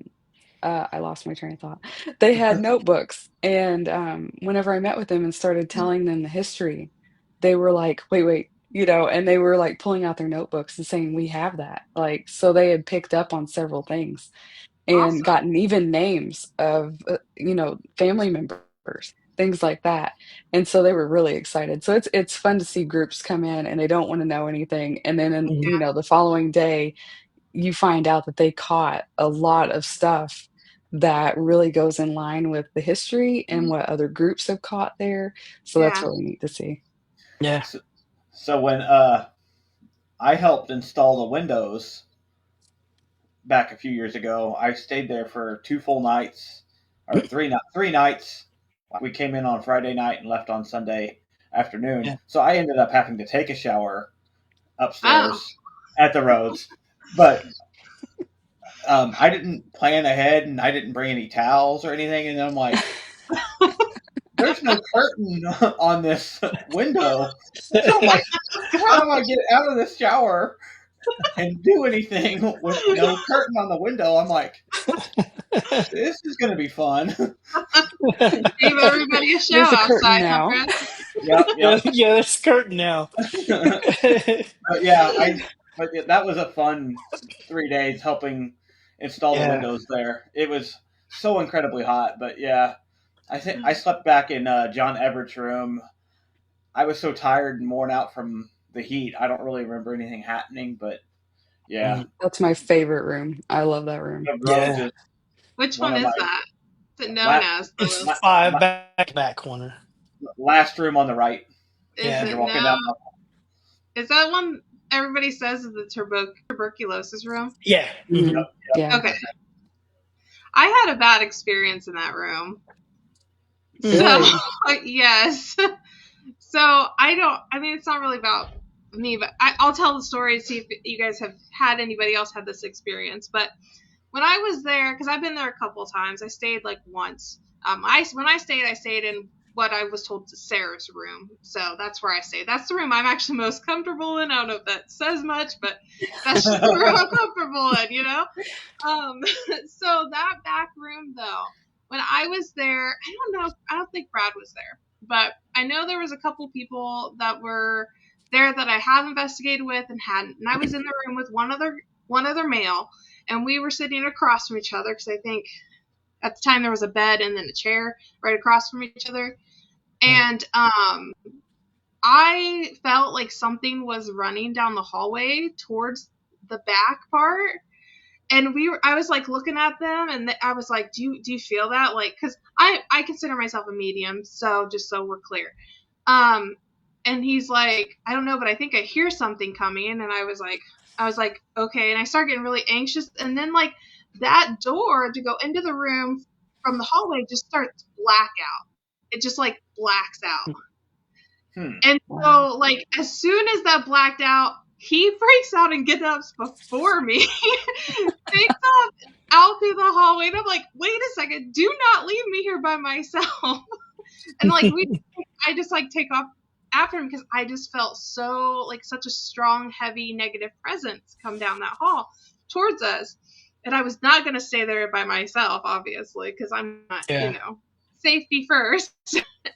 lost my train of thought. They had notebooks, and, whenever I met with them and started telling them the history, they were like, wait," and they were, like, pulling out their notebooks and saying, "We have that." Like, so they had picked up on several things and Awesome. gotten even names of, family members, things like that, and so they were really excited. So it's fun to see groups come in and they don't wanna know anything, and then the following day, you find out that they caught a lot of stuff that really goes in line with the history and Mhm. what other groups have caught there, so that's Yeah. really neat to see. Yeah. so, so when I helped install the windows back a few years ago, I stayed there for 2 full nights, or three nights. We came in on Friday night and left on Sunday afternoon. Yeah. So I ended up having to take a shower Oh. upstairs at the roads, but I didn't plan ahead and I didn't bring any towels or anything. And I'm like, there's no curtain on this window. So I'm like, how do I get out of this shower? and do anything with no curtain on the window. I'm like, this is going to be fun. Gave everybody a show There's a curtain outside, huh, now. Fred? Yep, Yeah, yep. yeah, there's curtain now. But yeah, that was a fun 3 days helping install the Yeah. windows there. It was so incredibly hot, but yeah, I think I slept back in John Everett's room. I was so tired and worn out from the heat. I don't really remember anything happening, but yeah, Mm. That's my favorite room. I love that room. the Rhodes Yeah. is Which one one of my is that? Is it known la- as It's the? five back corner. last room on the right Is as Yeah. you're it walking no? down. Is that one everybody says is the tuberculosis room? Yeah. Hmm. Yeah. Okay, I had a bad experience in that room. So Really? yes, so I don't. I mean, it's not really about me, but I'll tell the story. See if you guys have had anybody else have this experience. But when I was there, because I've been there a couple times, I stayed like once. When I stayed in what I was told is Sarah's room. So that's where I stayed. That's the room I'm actually most comfortable in. I don't know if that says much, but that's just the room I'm comfortable in, you know? Um, so that back room though, when I was there, I don't think Brad was there, but I know there was a couple people that were there that I have investigated with and hadn't. And I was in the room with one other male, and we were sitting across from each other because I think at the time there was a bed and then a chair right across from each other. And I felt like something was running down the hallway towards the back part, and I was like looking at them, and I was like, do you feel that? Like, because I consider myself a medium, so just so we're clear. And he's like, I don't know, but I think I hear something coming. And I was like, okay. And I started getting really anxious. And then like that door to go into the room from the hallway just starts black out. It just like blacks out. Hmm. And Wow. so like as soon as that blacked out, he freaks out and gets up before me. Takes off out through the hallway. And I'm like, wait a second, do not leave me here by myself. And like I just like take off after him because I just felt so like such a strong, heavy, negative presence come down that hall towards us. And I was not going to stay there by myself, obviously, because I'm not, Yeah. safety first.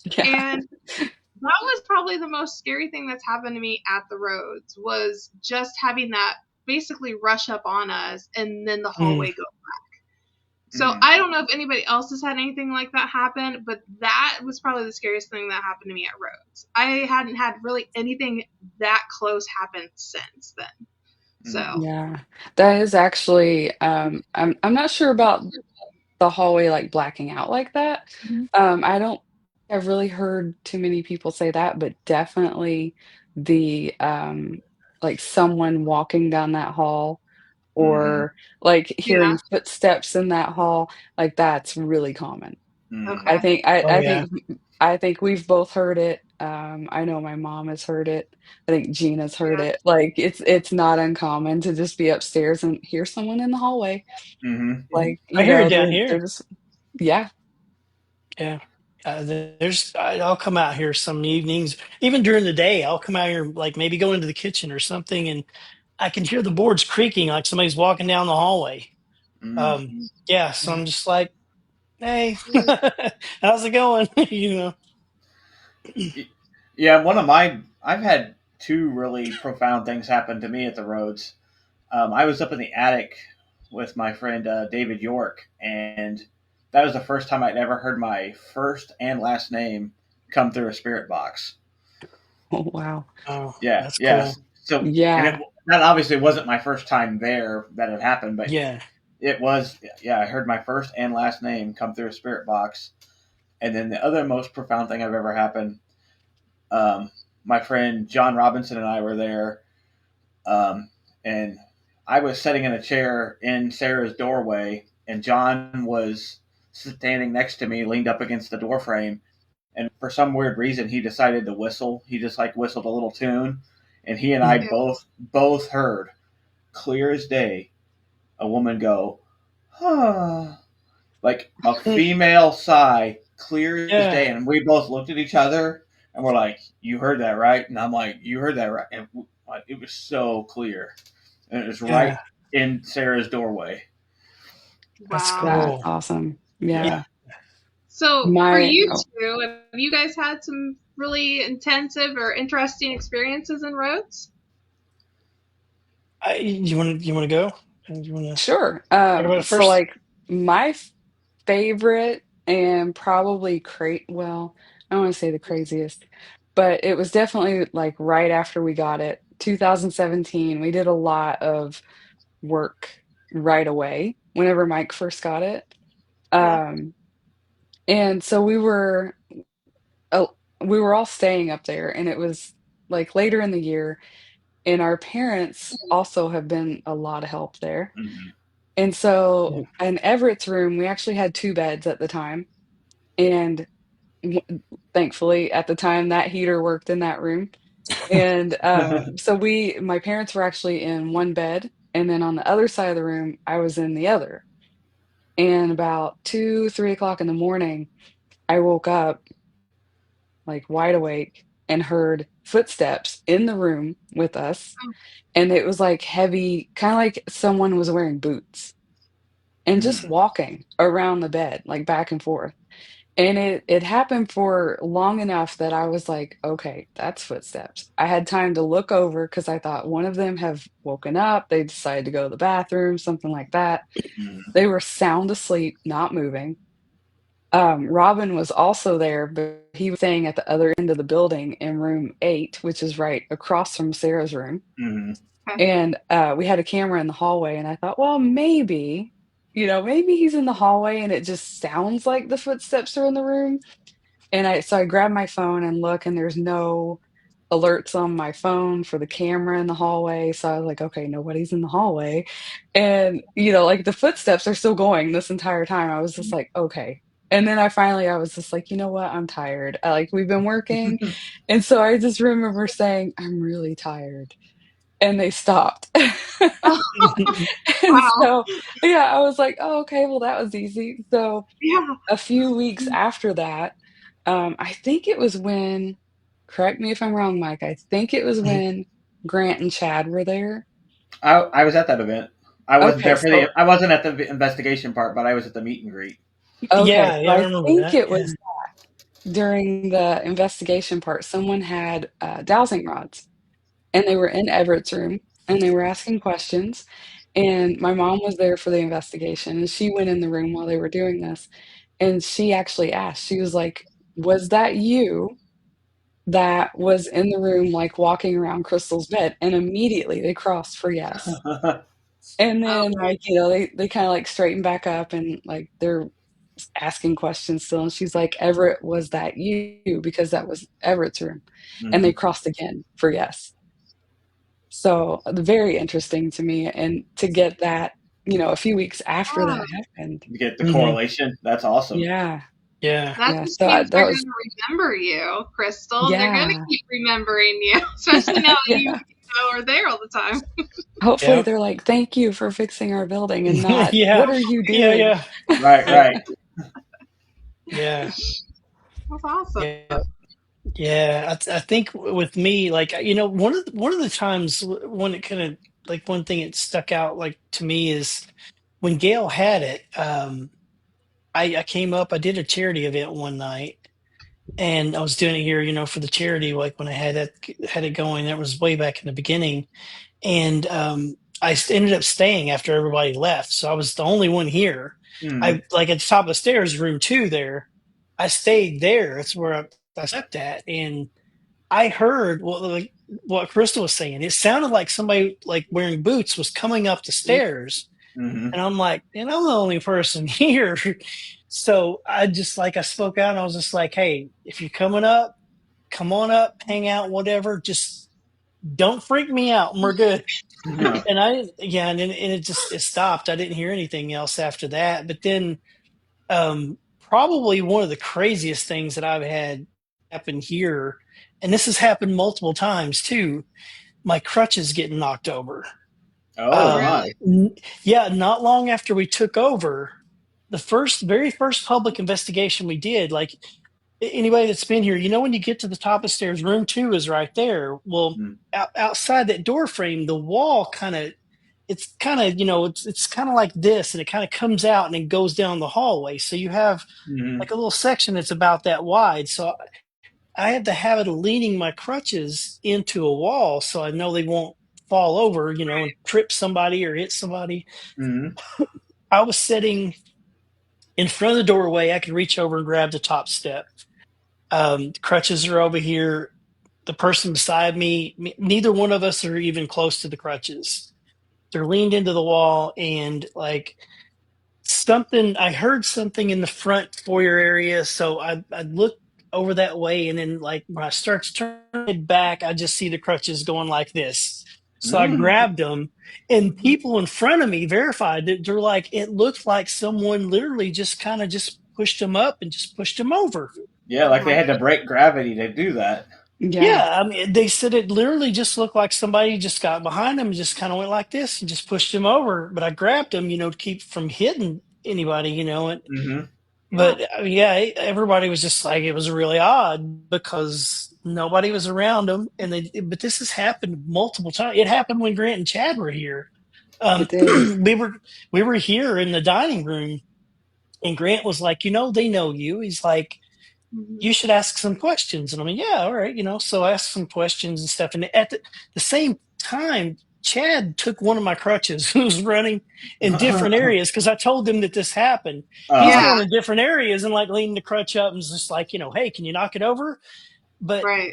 Yeah. And that was probably the most scary thing that's happened to me at the roads was just having that basically rush up on us and then the hallway go. So I don't know if anybody else has had anything like that happen, but that was probably the scariest thing that happened to me at Rhodes. I hadn't had really anything that close happen since then. So Yeah. That is actually I'm not sure about the hallway like blacking out like that. I don't I've really heard too many people say that, but definitely the like someone walking down that hall Mm-hmm. or like yeah, hearing footsteps in that hall, like that's really common. Mm-hmm. I okay, think I Oh I yeah. think I think we've both heard it. I know my mom has heard it. I think Gina's heard yeah, it. Like it's not uncommon to just be upstairs and hear someone in the hallway. Mm-hmm. Like, I you hear it know, down they're here. just yeah. Yeah. I'll come out here some evenings, even during the day. I'll come out here, like maybe go into the kitchen or something, and I can hear the boards creaking like somebody's walking down the hallway. Mm. Yeah. So I'm just like, hey, how's it going? you know? Yeah, I've had two really profound things happen to me at the roads. I was up in the attic with my friend David York, and that was the first time I'd ever heard my first and last name come through a spirit box. Oh, wow. Oh, Yeah, that's yes. cool. So, Yeah. that obviously wasn't my first time there that had happened, but Yeah. it was. Yeah, I heard my first and last name come through a spirit box, and then the other most profound thing I've ever happened. Um, my friend John Robinson and I were there, and I was sitting in a chair in Sarah's doorway, and John was standing next to me, leaned up against the door frame, and for some weird reason, he decided to whistle. He just like whistled a little tune, and he and I Mm. yeah, both heard clear as day a woman go, huh, like a female sigh, clear as Yeah. day, and we both looked at each other and we're like, "You heard that right?" And I'm like, "You heard that right?" And it was so clear. and it was right Yeah, in Sarah's doorway. that's Wow. That's cool. awesome. Yeah. Yeah. Yeah. So for My you oh, two, have you guys had some really intensive or interesting experiences in roads? You want to go? You want to sure. talk about it So first? like my favorite and probably well, I don't want to say the craziest, but it was definitely like right after we got it, 2017. We did a lot of work right away whenever Mike first got it. Yeah. Um, and so we were all staying up there, and it was like later in the year, and our parents also have been a lot of help there. Hmm. And Yeah. so in Everett's room, we actually had 2 beds at the time, and w thankfully, at the time, that heater worked in that room. And, so my parents were actually in 1 bed, and then on the other side of the room, I was in the other. And about 2, 3 o'clock in the morning, I woke up, like, wide awake and heard footsteps in the room with us, and it was, like, heavy, kinda like someone was wearing boots and just Mm. walking around the bed, like, back and forth. And it happened for long enough that I was like, "Okay, that's footsteps." I had time to look over because I thought one of them have woken up, they decided to go to the bathroom, something like that. Mm. They were sound asleep, not moving. Robin was also there, but he was staying at the other end of the building in room 8, which is right across from Sarah's room. Mm. Okay. And, we had a camera in the hallway, and I thought, "Well, maybe, maybe he's in the hallway and it just sounds like the footsteps are in the room." And I grab my phone and look, and there's no alerts on my phone for the camera in the hallway, so I was like, "Okay, nobody's in the hallway." And, like, the footsteps are still going this entire time. I was just like, "Okay." And then I was just like, "You know what? I'm tired." We've been working, and so I just remember saying, "I'm really tired." And they stopped. Oh, And wow. so, yeah, I was like, "Oh, okay, well, that was easy." So Yeah. a few weeks after that, I think it was when correct me if I'm wrong, Mike, I think it was when Grant and Chad were there. I was at that event. I wasn't Okay, there for the. so I wasn't at the investigation part, but I was at the meet and greet. okay, Yeah, so yeah, I I remember think that. it Yeah. was during the investigation part, someone had, dowsing rods, and they were in Everett's room, and they were asking questions, and my mom was there for the investigation, and she went in the room while they were doing this, and she actually asked, she was like, "Was that you that was in the room, like, walking around Crystal's bed?" And immediately they crossed for yes. And Oh, then, like, they kinda, like, straighten back up and, like, they're asking questions still, and she's like, "Everett, was that you?" Because that was Everett's room. And they Hmm. crossed again for yes. So, very interesting to me, and to get that, a few weeks after wow. that happened. You get the Hmm. correlation. That's awesome. Yeah, Yeah. That yeah, just so I means that they're was gonna remember you, Crystal. They're gonna yeah, keep remembering you, especially now that you, yeah. are there all the time. Hopefully, Yeah. they're like, "Thank you for fixing our building," and not, Yeah. "What are you Yeah. doing?" Yeah. Right. Yep. Right. Yeah. That's awesome. Yeah. Yeah. I think with me, like one of the times when it kind of like one thing that stuck out like to me is when Gail had it. I came up. I did a charity event one night, and I was doing it here, for the charity. Like when I had it going, that was way back in the beginning, and ended up staying after everybody left, so I was the only one here. Mm. I like at the top of the stairs, room 2 there. I stayed there. That's where I slept at, and I heard what Crystal was saying. It sounded like somebody like wearing boots was coming up the Mm, stairs, Hmm. and I'm like, and I'm the only person here. So I just like I spoke out and I was just like, hey, if you're coming up, come on up, hang out, whatever. Just don't freak me out, and we're good. And and it just it stopped. I didn't hear anything else after that. But then probably one of the craziest things that I've had happen here, and this has happened multiple times too, my crutches getting knocked over. Oh Um, my. Really? yeah, not long after we took over, the very first public investigation we did, like anybody that's been here, when you get to the top of stairs, room 2 is right there. Well, Mm. outside that door frame, the wall kind of it's kind of, it's kind of like this, and it kind of comes out and then goes down the hallway. So you have Hmm. like a little section that's about that wide. So I have the habit of leaning my crutches into a wall so I know they won't fall over, and trip somebody or hit somebody. Hmm. I was sitting in front of the doorway. I could reach over and grab the top step. Crutches are over here. The person beside me, neither one of us are even close to the crutches. They're leaned into the wall, and like something, I heard something in the front foyer area. So I looked over that way, and then like when I start to turn it back, I just see the crutches going like this. So I Mm. grabbed them, and people in front of me verified that they're like, it looked like someone literally just kind of just pushed them up and just pushed them over. Yeah, Oh like they my had to break gravity to do that. Yeah. Yeah, I mean, they said it literally just looked like somebody just got behind him and just kind of went like this and just pushed him over. But I grabbed him, to keep from hitting anybody, And Hmm. God. but yeah, everybody was just like, it was really odd because nobody was around them, and but this has happened multiple times. It happened when Grant and Chad were here. It did. We were here in the dining room, and Grant was like, they know you. He's like, Mhm. you should ask some questions. And I'm like, yeah, all right, So I asked some questions and stuff. And at the same time, Chad took one of my crutches who was running in different areas because I told him that this happened. He's Uh, Yeah, going in different areas and like leaning the crutch up and just like, hey, can you knock it over? But right.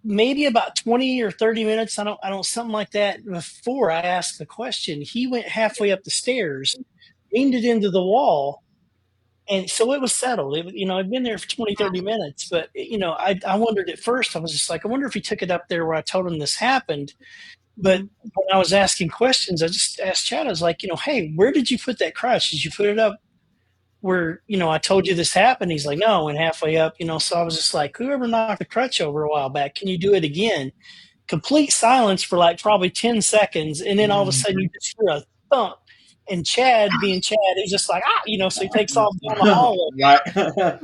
maybe about 20 or 30 minutes, I don't, something like that before I asked the question, he went halfway up the stairs, leaned it into the wall, and so it was settled. I'd been there for 20, Yeah. 30 minutes, but I wondered at first, I was just like, I wonder if he took it up there where I told him this happened. But Mhm. when I was asking questions, I just asked Chad, I was like, hey, where did you put that crutch? Did you put it up where, I told you this happened? He's like, no, I went halfway up, so I was just like, whoever knocked the crutch over a while back, can you do it again? Complete silence for like probably 10 seconds. And then all of a sudden you just hear a thump. And Chad, being Chad, he's just like, so he takes off down the hallway. right.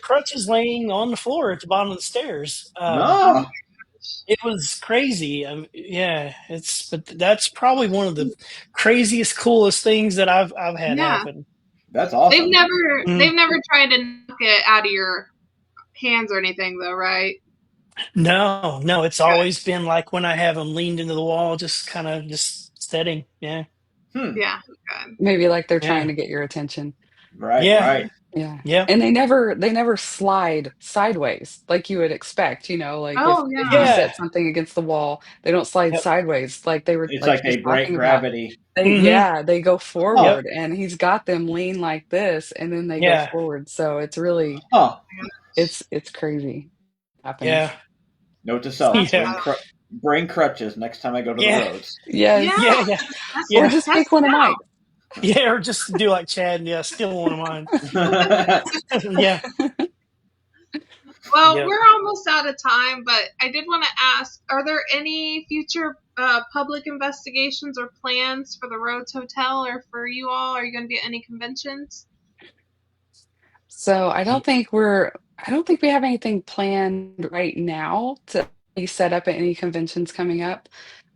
Crutch is laying on the floor at the bottom of the stairs. Oh my No, gosh. It was crazy. Yeah, but that's probably one of the craziest, coolest things that I've had Yeah. happen. that's They've awesome. never Mm. they've never tried to knock it out of your hands or anything though, right? No, no, it's Good. always been like when I have them leaned into the wall, just kind of just steady. Yeah, Hmm. Yeah, good. Maybe like they're trying yeah, to get your attention. Right, yeah, right. Yeah. yeah, And they never slide sideways like you would expect, like Oh if you yeah. yeah. set something against the wall, they don't slide Yep. sideways like they were It's like like she was they break talking about. gravity. They Hmm. yeah, they go Huh. Yep. forward and he's got them lean like this and then they go Yeah. forward. So it's really Huh. it's crazy happens. Yeah. Note to self: That's Yeah. bring crutches next time I go to the Yeah. roads. yeah. Yes. Yeah. Yeah. Test Or Yeah. just test pick one of it mine. out. Yeah. Or just do like Chad. Yeah. Steal one of mine. Yeah. Well, Yep. we're almost out of time, but I did want to ask, are there any future public investigations or plans for the Rhodes Hotel or for you all? Are you going to be at any conventions? So I don't think we have anything planned right now to be set up at any conventions coming up.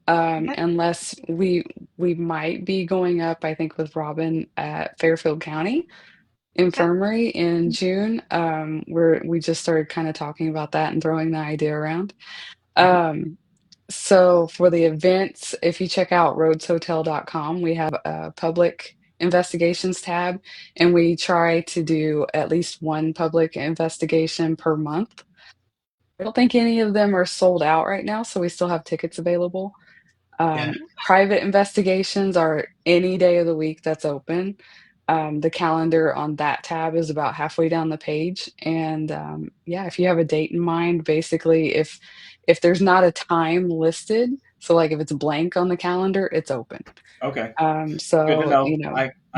Okay. Unless we might be going up, I think, with Robin at Fairfield County Okay. Infirmary in June. Where we just started kind of talking about that and throwing the idea around. Um, so for the events, if you check out rhodeshotel.com, we have a public investigations tab, and we try to do at least one public investigation per month. I don't think any of them are sold out right now, so we still have tickets available. Yeah. Private investigations are any day of the week that's open. The calendar on that tab is about halfway down the page, and yeah, if you have a date in mind, basically, if there's not a time listed, so like if it's blank on the calendar, it's open. Okay, good to So know.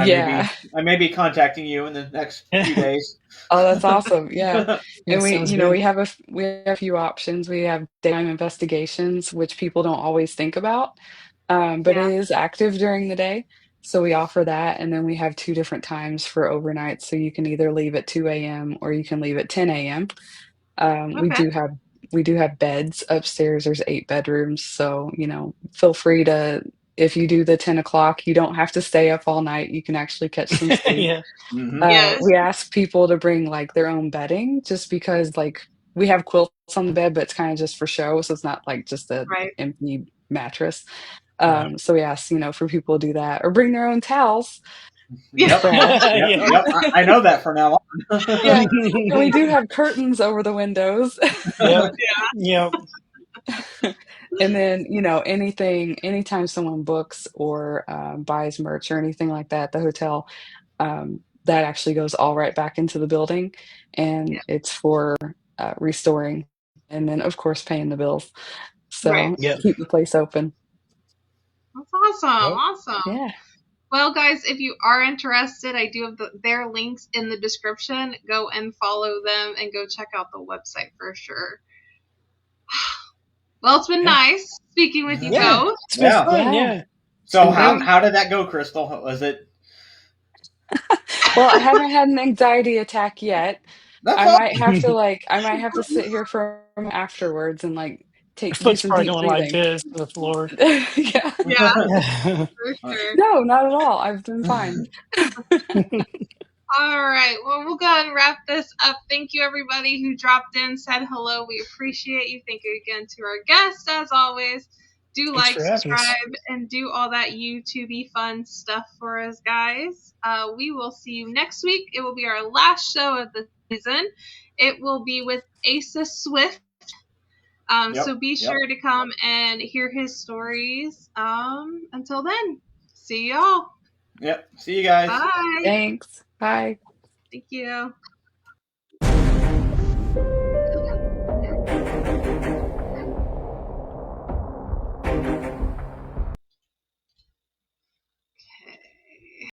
yeah. I may be contacting you in the next few days. Oh, that's awesome. Yeah. Yeah. And Sounds good. we have a few options. We have daytime investigations, which people don't always think about. But Yeah. it is active during the day. So we offer that. And then we have two different times for overnight. So you can either leave at 2 a.m. or you can leave at 10 a.m. Um, we Okay. do have we do have beds upstairs. There's 8 bedrooms. So, feel free to if you do the 10 o'clock, you don't have to stay up all night. You can actually catch some sleep. Yeah. Mm-hmm. Yes. We ask people to bring like their own bedding just because like we have quilts on the bed, but it's kind of just for show. So it's not like just a Right. empty mattress. Right. So we ask, for people to do that or bring their own towels. Yeah. Yep. So Yep. Yeah. Yep. I know that from now yeah, on. and we do have curtains over the windows. Yep. Yep. And then, anytime someone books or buys merch or anything like that, the hotel, that actually goes all right back into the building, and Yeah. it's for restoring, and then of course paying the bills. Right. So Yep. keep the place open. That's awesome. Yep. Awesome. Yeah. Well, guys, if you are interested, I do have their links in the description. Go and follow them and go check out the website for sure. Well, it's been Yeah. nice speaking with you Yeah. both. It's been Yeah. fun. Yeah. Yeah. It's So been how great. how did that go, Crystal? Was it? Well, I haven't had an anxiety attack yet. That's I all. might have to like I might have to sit here for afterwards and like Your do foot's some probably deep going like breathing. this to the floor. Yeah. Yeah, Yeah. for sure. No, not at all. I've been fine. All right. Well, we'll go ahead and wrap this up. Thank you, everybody who dropped in, said hello. We appreciate you. Thank you again to our guests, as always. Do Thanks like, for having us. subscribe, and do all that YouTubey fun stuff for us, guys. We will see you next week. It will be our last show of the season. It will be with Asa Swift. So Yep. be Yep. sure to come and hear his stories. Until then, see y'all. Yep. See you guys. Bye. Thanks. Bye. Thank you.